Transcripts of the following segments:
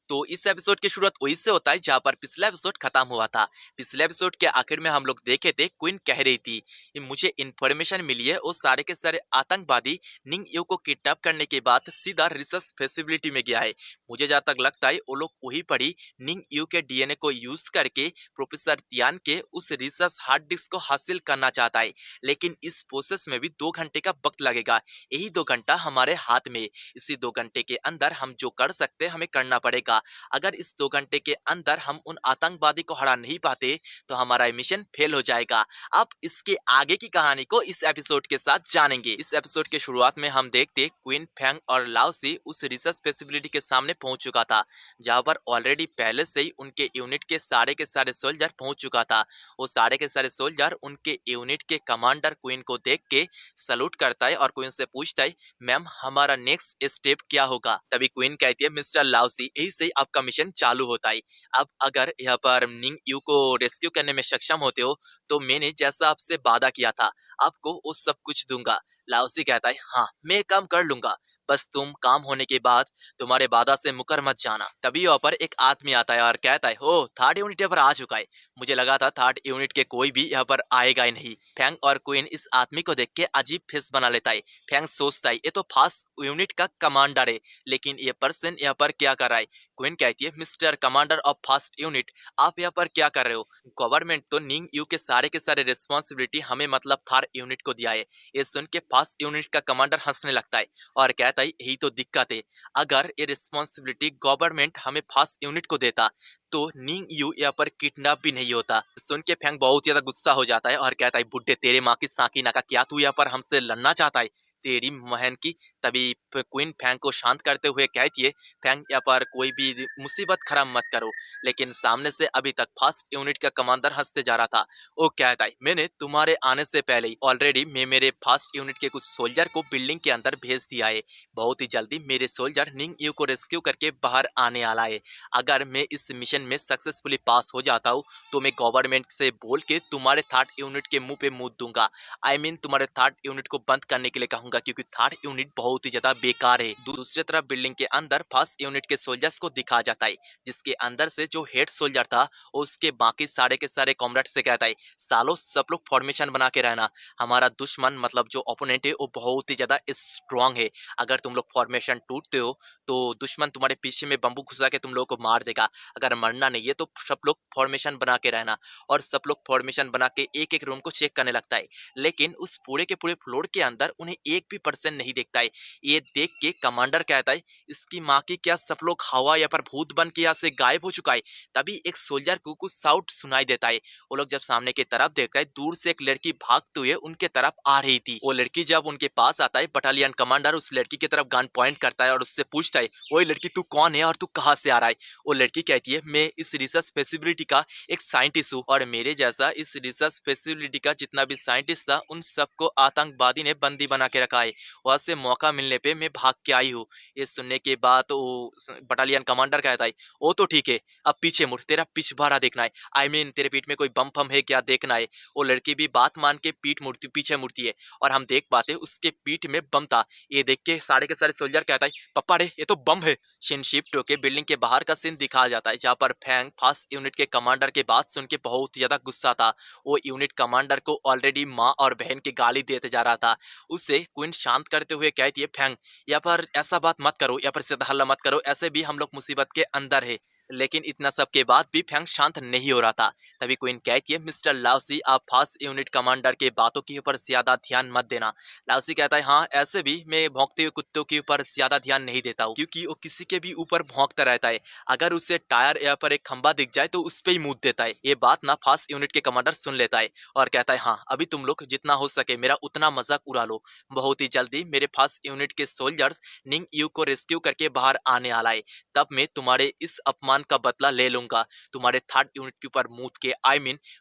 तो इस एपिसोड की शुरुआत वहीं से होता है जहां पर पिछला एपिसोड खत्म हुआ था। पिछले एपिसोड के आखिर में हम लोग देखे थे क्वीन कह रही थी कि मुझे इन्फॉर्मेशन मिली है वो सारे के सारे आतंकवादी निंग यू को किडनैप करने के बाद सीधा रिसर्च फैसिलिटी में गया है। मुझे जहां तक लगता है वो लोग वही पड़ी निंग यू के डीएनए को यूज करके प्रोफेसर तियान के उस रिसर्च हार्ड डिस्क को हासिल करना चाहता है। लेकिन इस प्रोसेस में भी 2 घंटे का वक्त लगेगा। यही 2 घंटा हमारे हाथ में। इसी 2 घंटे के अंदर हम जो कर सकते हैं हमें करना पड़ेगा। अगर इस 2 घंटे के अंदर हम उन आतंकवादी को हरा नहीं पाते तो हमारा मिशन फेल हो जाएगा। अब इसके आगे की कहानी को इस एपिसोड के साथ जानेंगे। इस एपिसोड के शुरुआत में हम देखते क्वीन फैंग और लाओसी उस रिसर्च फैसिलिटी के सामने पहुंच चुका था, जहां पर ऑलरेडी पहले से ही उनके यूनिट के सारे सोल्जर पहुंच चुका था। वो सारे के सारे सोल्जर उनके यूनिट के कमांडर क्वीन को देख के सलूट करता है और क्वीन से पूछता है, मैम हमारा नेक्स्ट स्टेप क्या होगा? तभी क्वीन कहती है, मिस्टर लाओसी यही से आपका मिशन चालू होता है। अब अगर यहाँ पर निंग यू को रेस्क्यू करने में सक्षम होते हो तो मैंने जैसा आपसे वादा किया था आपको वो सब कुछ दूंगा। लाओसी कहता है, हाँ मैं काम कर लूंगा, बस तुम काम होने के बाद तुम्हारे वादा से मुकर मत जाना। तभी वहां पर एक आदमी आता है और कहता है, हो थर्ड यूनिट यहाँ पर आ चुका है। मुझे लगा था थर्ड यूनिट के कोई भी यहाँ पर आएगा ही नहीं। फैंग और क्वीन इस आदमी को देख के अजीब फेस बना लेता है। फैंग सोचता है ये तो फास्ट यूनिट का कमांडर है, लेकिन ये पर्सन यहाँ पर क्या कर रहा है? क्वीन कहती है, mister commander of fast unit आप यहाँ पर क्या कर रहे हो? गवर्नमेंट तो निंग यू के सारे रिस्पॉन्सिबिलिटी हमें मतलब थर्ड यूनिट को दिया है। ये सुन के फास्ट यूनिट का कमांडर हंसने लगता है और कहता है, यही तो दिक्कत है, अगर ये रिस्पॉन्सिबिलिटी गवर्नमेंट हमें फास्ट यूनिट को देता तो निंग यू यहाँ पर किडनैप भी नहीं होता। सुन के फैंग बहुत ज्यादा गुस्सा हो जाता है और कहता है, बुड्ढे तेरे माँ की साकी नाका, क्या तू यहाँ पर हमसे लड़ना चाहता है? तेरी बहन की। तभी क्वीन फैंग को शांत करते हुए कहती है, फैंग यहाँ पर कोई भी मुसीबत खराब मत करो। लेकिन सामने से अभी तक फर्स्ट यूनिट का कमांडर हंसते जा रहा था। वो कहता है, मैंने तुम्हारे आने से पहले ही ऑलरेडी मैं मेरे फर्स्ट यूनिट के कुछ सोल्जर को बिल्डिंग के अंदर भेज दिया है। बहुत ही जल्दी मेरे सोल्जर निंग यू को रेस्क्यू करके बाहर आने वाला है। अगर मैं इस मिशन में सक्सेसफुली पास हो जाता हूँ तो मैं गवर्नमेंट से बोल के तुम्हारे थर्ड यूनिट के मुंह पे मुंह दूंगा। तुम्हारे थर्ड यूनिट को बंद करने के लिए कहूंगा, क्योंकि थर्ड यूनिट बहुत ही ज्यादा बेकार है। दूसरी तरफ बिल्डिंग के अंदर फर्स्ट यूनिट के सोल्जर्स को दिखाया जाता है, जिसके अंदर से जो हेड सोल्जर था वो उसके बाकी सारे के सारे कॉमरेड से कहता है, सालों सब लोग फॉर्मेशन बना के रहना। हमारा दुश्मन मतलब जो ओपोनेंट है वो बहुत ही ज्यादा स्ट्रांग है। अगर तुम लोग फॉर्मेशन टूटते हो तो दुश्मन तुम्हारे पीछे में बम्बू घुसा के तुम लोगों को मार देगा। अगर मरना नहीं है तो सब लोग फॉर्मेशन बना के रहना। और सब लोग फॉर्मेशन बना के एक एक रूम को चेक करने लगता है, लेकिन उस पूरे के पूरे फ्लोर के अंदर उन्हें एक भी पर्सन नहीं देखता है। ये देख के कमांडर कहता है, इसकी माँ की, क्या सब लोग हवा या पर भूत बन के यहाँ से गायब हो चुका है? तभी एक सोल्जर को कुछ साउट सुनाई देता है। वो लोग जब सामने की तरफ देखता है, दूर से एक लड़की भागते हुए उनके तरफ आ रही थी। वो लड़की जब उनके पास आता है, बटालियन कमांडर उस लड़की की तरफ गन पॉइंट करता है और उससे पूछता है, ओए लड़की तू कौन है और तू कहाँ से आ रहा है? वो लड़की कहती है, मैं इस रिसर्च फैसिलिटी का एक साइंटिस्ट हूँ और मेरे जैसा इस रिसर्च फैसिलिटी का जितना भी साइंटिस्ट था उन सबको आतंकवादी ने बंदी बना के रखा है। वहां से मौका मिलने पे मैं भाग के आई हूँ। ये सुनने के बाद वो बटालियन कमांडर कहता है, वो तो ठीक है, अब पीछे मुड़, तेरा पिछवाड़ा देखना है। तेरे पीठ में कोई बम फम है क्या देखना है। वो लड़की भी बात मान के पीठ मुड़ती, पीछे मुड़ती है और हम देख पाते उसके पीठ में बम था। ये देख के सारे सोल्जर कहता है, पप्पा रे ये तो बम है। शिन शिफ्ट होके बिल्डिंग के बाहर का सीन दिखाया जाता है, जहाँ पर फैंग फर्स्ट यूनिट के कमांडर के बात सुन के बहुत ज्यादा गुस्सा था। वो यूनिट कमांडर को ऑलरेडी माँ और बहन की गाली देते जा रहा था। उसे क्वीन शांत करते हुए कहती है, फैंग यहाँ पर ऐसा बात मत करो, यहाँ पर सीधा हल्ला मत करो, ऐसे भी हम लोग मुसीबत के अंदर है। लेकिन इतना सब के बाद भी फैंग शांत नहीं हो रहा था। तभी क्वीन कहती है, मिस्टर लाओसी आप फर्स्ट यूनिट कमांडर के बातों के ऊपर ज्यादा ध्यान मत देना। लाओसी कहता है, हाँ ऐसे भी मैं भौंकते हुए कुत्तों के ऊपर ज्यादा ध्यान नहीं देता हूँ, क्योंकि वो किसी के भी ऊपर भौंकता रहता है। अगर उसे टायर या पर एक खंबा दिख जाए तो उस पे ही मुंह देता है। ये बात ना फर्स्ट यूनिट के कमांडर सुन लेता है और कहता है, हाँ अभी तुम लोग जितना हो सके मेरा उतना मजाक उड़ा लो। बहुत ही जल्दी मेरे फर्स्ट यूनिट के सोल्जर्स निंग यू को रेस्क्यू करके बाहर आने वाला है। तब मैं तुम्हारे इस अपमान अपमान का बदला ले लूंगा। तुम्हारे थर्ड यूनिट के ऊपर मूत के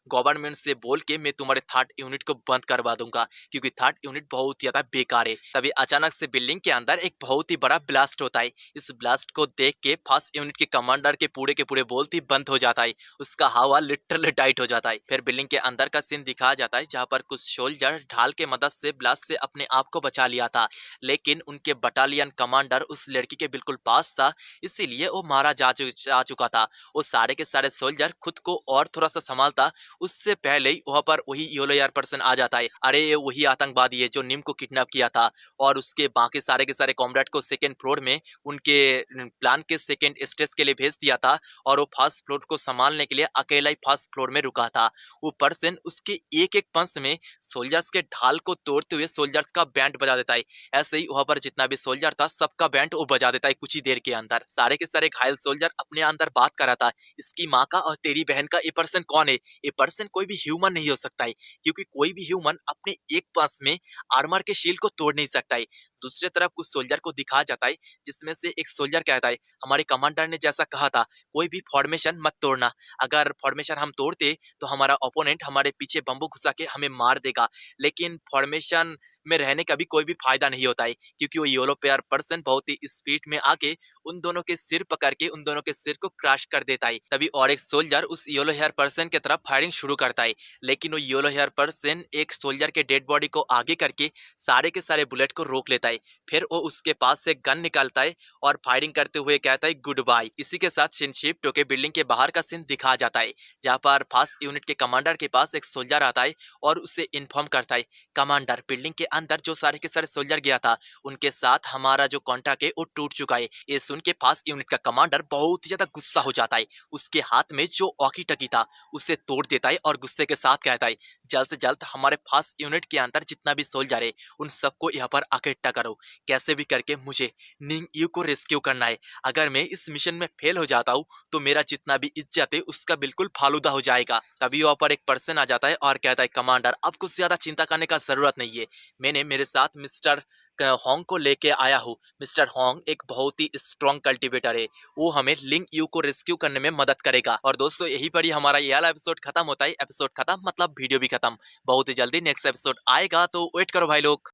गवर्नमेंट से बोल के मैं तुम्हारे थर्ड यूनिट को बंद करवा दूंगा, क्योंकि थर्ड यूनिट बहुत ज्यादा बेकार है। तभी अचानक से बिल्डिंग के अंदर एक बहुत ही बड़ा ब्लास्ट होता है। इस ब्लास्ट को देख के फर्स्ट यूनिट के कमांडर के पूरे बोलती बंद हो जाता है। उसका हवा लिटरली टाइट हो जाता है। फिर बिल्डिंग के अंदर का सीन दिखाया जाता है, जहाँ पर कुछ सोल्जर ढाल के मदद से ब्लास्ट से अपने आप को बचा लिया था, लेकिन उनके बटालियन कमांडर उस लड़की के बिल्कुल पास था, इसीलिए वो मारा जा चुका था। वो सारे के सारे सोल्जर खुद को और थोड़ा सा संभालता, उससे पहले ही वहां पर वही येलो एयर पर्सन आ जाता है। अरे ये वही आतंकवादी है जो निम को किडनैप किया था और उसके बाकी सारे के सारे कॉमरेड को सेकेंड फ्लोर में उनके प्लान के सेकेंड स्टेज के लिए भेज दिया था, और वो फर्स्ट फ्लोर को संभालने के लिए अकेला ही फर्स्ट फ्लोर में रुका था। वो पर्सन उसके एक एक पंच में सोल्जर्स के ढाल को तोड़ते हुए सोल्जर्स का बैंड बजा देता है। ऐसे ही वहां पर जितना भी सोल्जर था सबका बैंड वो बजा देता है कुछ ही देर के अंदर। सारे के सारे घायल सोल्जर अपने अंदर बात कर रहा था, इसकी माँ का और तेरी बहन का ये पर्सन कौन है? ये पर्सन कोई भी ह्यूमन नहीं हो सकता है, क्योंकि कोई भी ह्यूमन अपने एक पास में आर्मर के शील्ड को तोड़ नहीं सकता है। दूसरी तरफ कुछ सोल्जर को दिखाया जाता है, जिसमें से एक सोल्जर कहता है, हमारे कमांडर ने जैसा कहा था कोई भी फॉर्मेशन मत तोड़ना, अगर फॉर्मेशन हम तोड़ते तो हमारा ओपोनेंट हमारे पीछे बम्बू घुसा के हमें मार देगा, लेकिन फॉर्मेशन में रहने का भी कोई भी फायदा नहीं होता है, क्योंकि वो येलो पेयर पर्सन बहुत ही स्पीड में आके उन दोनों के सिर पकड़ के उन दोनों के सिर को क्रैश कर देता है। तभी और एक सोल्जर उस येलो हेयर पर्सन की तरफ फायरिंग शुरू करता है, लेकिन वो येलो हेयर पर्सन एक सोल्जर के डेड बॉडी को आगे करके सारे के सारे बुलेट को रोक लेता है। फिर वो उसके पास से गन निकालता है और फायरिंग करते हुए कहता है गुड बाय। इसी के साथ सीन शिफ्ट होकर बिल्डिंग के बाहर का सीन दिखाया जाता है, जहाँ पर फर्स्ट यूनिट के कमांडर के पास एक सोल्जर आता है और उसे इन्फॉर्म करता है, कमांडर बिल्डिंग के अंदर जो सारे के सारे सोल्जर गया था उनके साथ हमारा जो कॉन्टैक्ट है वो टूट चुका है। ये सुन के फर्स्ट यूनिट का कमांडर बहुत ही ज्यादा गुस्सा हो जाता है, उसके हाथ में जो वॉकी टकी था उसे तोड़ देता है और गुस्से के साथ कहता है, जल्द से जल्द हमारे फर्स्ट यूनिट के अंदर जितना भी सोल्जर है उन सबको यहाँ पर इकट्ठा करो, कैसे भी करके मुझे निंग यू को रेस्क्यू करना है। अगर मैं इस मिशन में फेल हो जाता हूँ तो मेरा जितना भी इज्जत है उसका बिल्कुल फालूदा हो जाएगा। तभी वहां पर एक पर्सन आ जाता है और कहता है, कमांडर अब कुछ ज्यादा चिंता करने का जरूरत नहीं है, मैंने मेरे साथ मिस्टर होंग को लेके आया हूँ। मिस्टर होंग एक बहुत ही स्ट्रॉन्ग कल्टीवेटर है, वो हमें लिंग यू को रेस्क्यू करने में मदद करेगा। और दोस्तों यही पर ही हमारा ये वाला एपिसोड खत्म होता है। एपिसोड खत्म मतलब वीडियो भी खत्म। बहुत ही जल्दी नेक्स्ट एपिसोड आएगा, तो वेट करो भाई लोग।